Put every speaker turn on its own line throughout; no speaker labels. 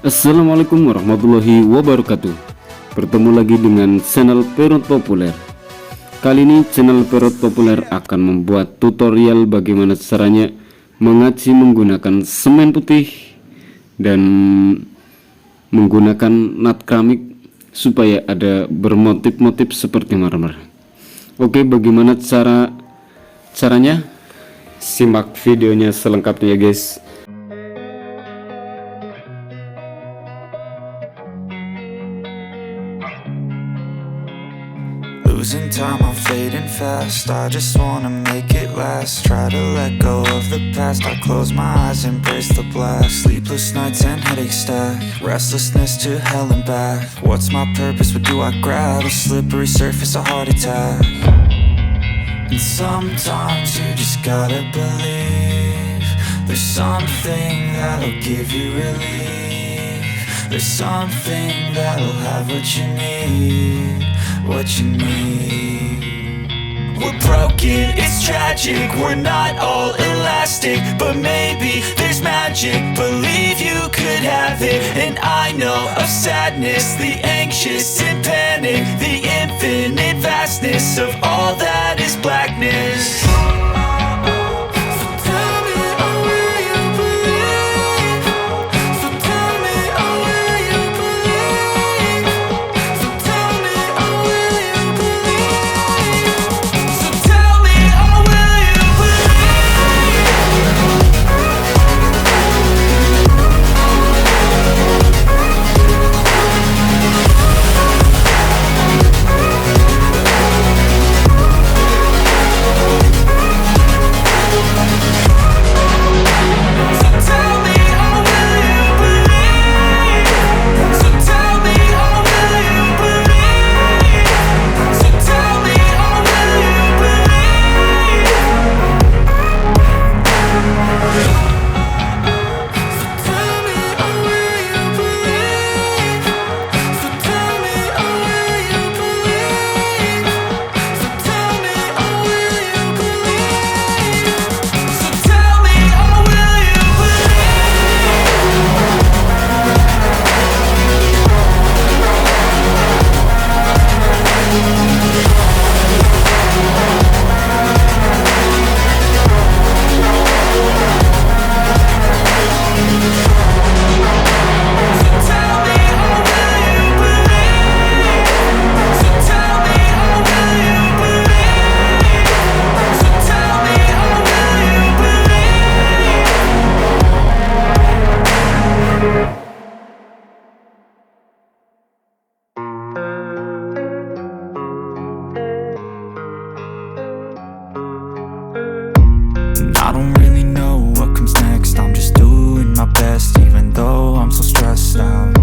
Assalamualaikum warahmatullahi wabarakatuh. Bertemu lagi dengan channel Populer. Kali ini channel Populer akan membuat tutorial bagaimana caranya mengaci menggunakan semen putih dan menggunakan nat keramik supaya ada bermotif-motif seperti marmer. Oke, bagaimana caranya? Simak videonya selengkapnya ya guys.
Losing time, I'm fading fast. I just wanna make it last. Try to let go of the past. I close my eyes, embrace the blast. Sleepless nights and headaches stack. Restlessness to hell and back. What's my purpose? What do I grab? A slippery surface, a heart attack. And sometimes you just gotta believe there's something that'll give you relief. There's something that'll have what you need. What you need. We're broken, it's tragic. We're not all elastic, but maybe there's magic. Believe you could have it. And I know of sadness, the anxious and panic, the infinite vastness of all that is blackness. I don't really know what comes next. I'm just doing my best, even though I'm so stressed out.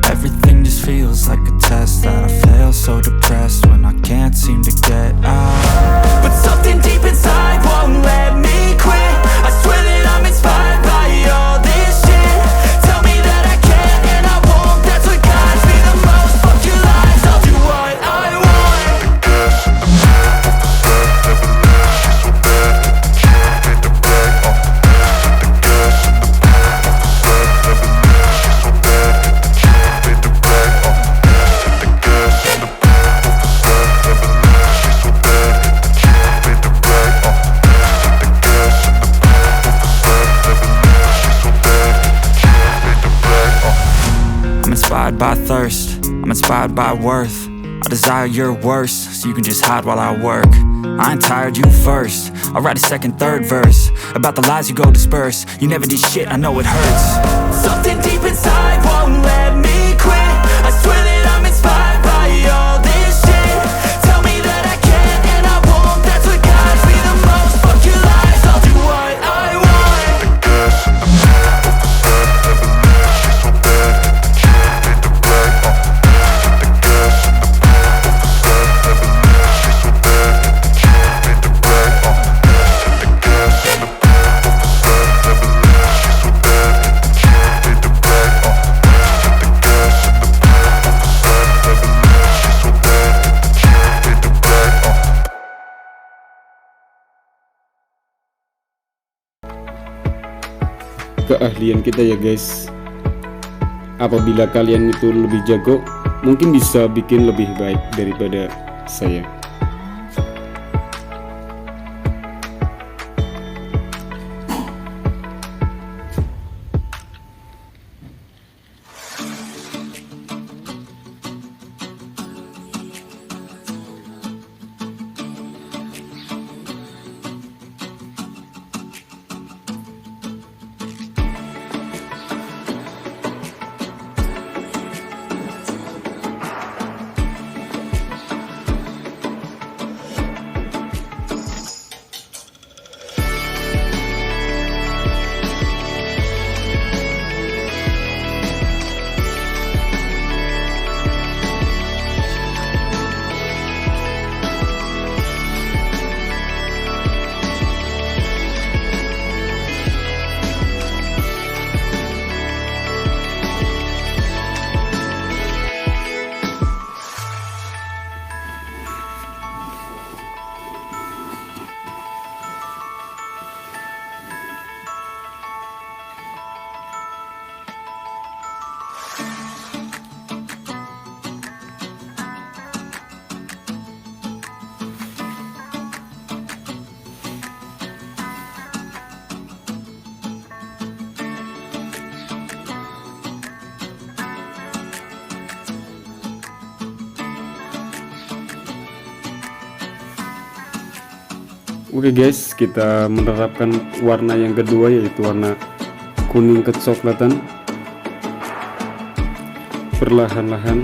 Everything just feels like a test that I fail, so depressed when I can't seem to get out. But something deep inside won't let me quit. I swear that I'm inspired by all this shit. Tell me that I can and I won't. That's what guides me the most. Fuck your lies, I'll do what I want. I'm inspired by thirst, I'm inspired by worth. I desire your worst, so you can just hide while I work. I ain't tired, you first. I'll write a second, third verse about the lies you go disperse. You never did shit, I know it hurts. Something deep inside won't let me quit. I swear that I'm inspired by all this shit. Tell me that I can and I won't. That's what guides me the most. Fuck your lies, I'll do what I want.
keahlian kita ya guys. apabila kalian itu lebih jago, mungkin bisa bikin lebih baik daripada saya. Oke guys, kita menerapkan warna yang kedua, yaitu warna kuning kecoklatan. Perlahan-lahan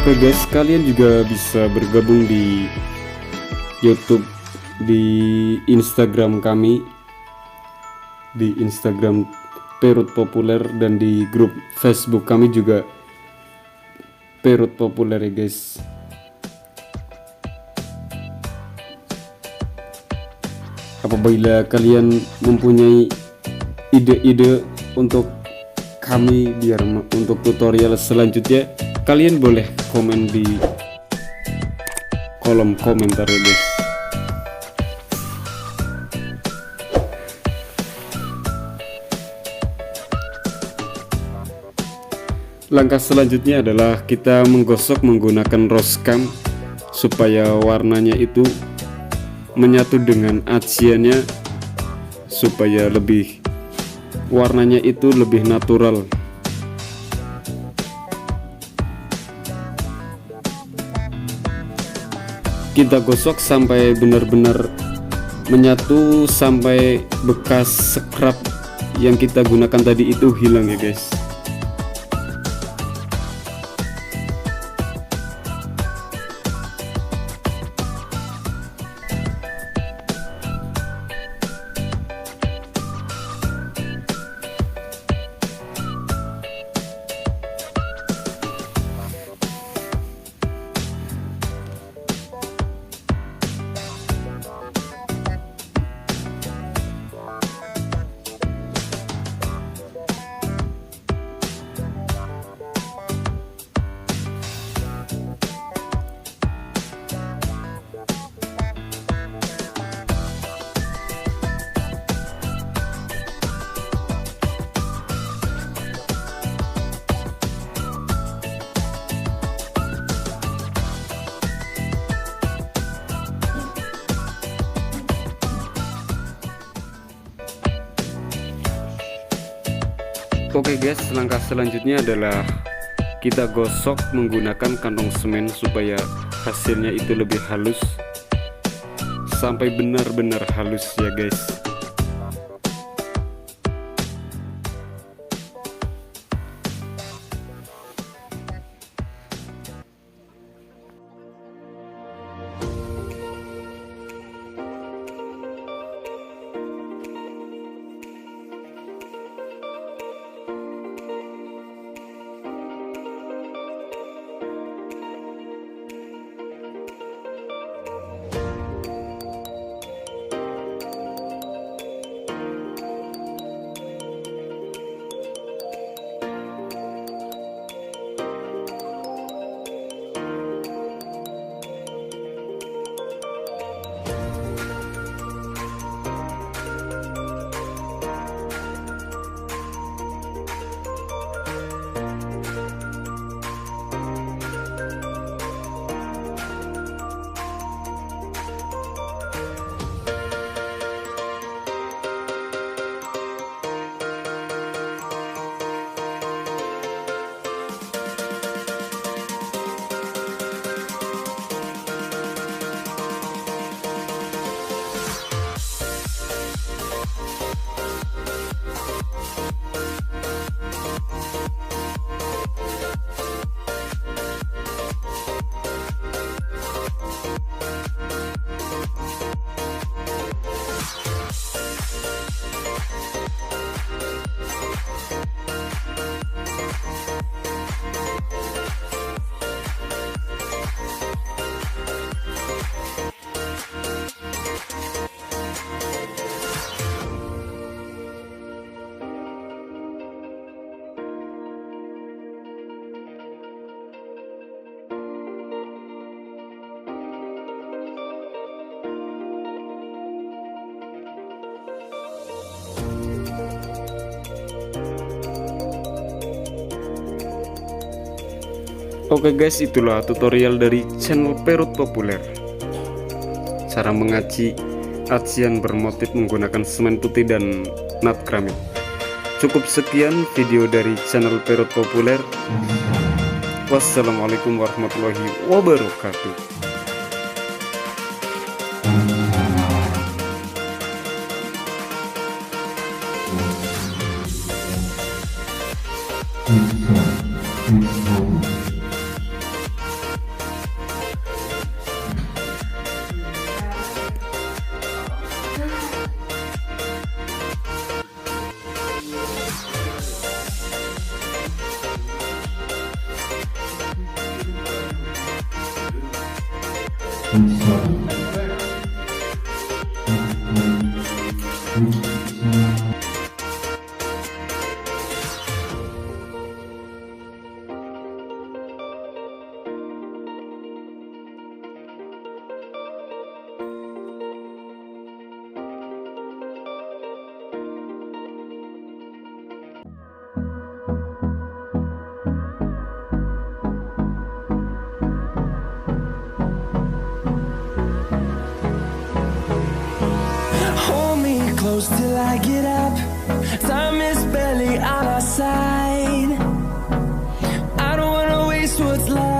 Oke guys, kalian juga bisa bergabung di YouTube, di Instagram kami, di Instagram Perut Populer, dan di grup Facebook kami juga Perut Populer ya guys. Apabila kalian mempunyai ide-ide untuk kami biar untuk tutorial selanjutnya, kalian boleh komen di kolom komentar ya guys. Langkah selanjutnya adalah kita menggosok menggunakan roskam supaya warnanya itu menyatu dengan aciannya, supaya lebih warnanya itu lebih natural. Kita gosok sampai benar-benar menyatu, sampai bekas scrub yang kita gunakan tadi itu hilang ya guys. Oke guys, langkah selanjutnya adalah kita gosok menggunakan kantong semen supaya hasilnya itu lebih halus, sampai benar-benar halus ya guys. Oke guys, itulah tutorial dari channel Perut Populer. Cara mengaci Acian bermotif menggunakan semen putih dan nat keramik. Cukup sekian video dari channel Perut Populer. Wassalamualaikum warahmatullahi wabarakatuh.
Close till I get up. Time is barely on our side. I don't wanna waste what's left.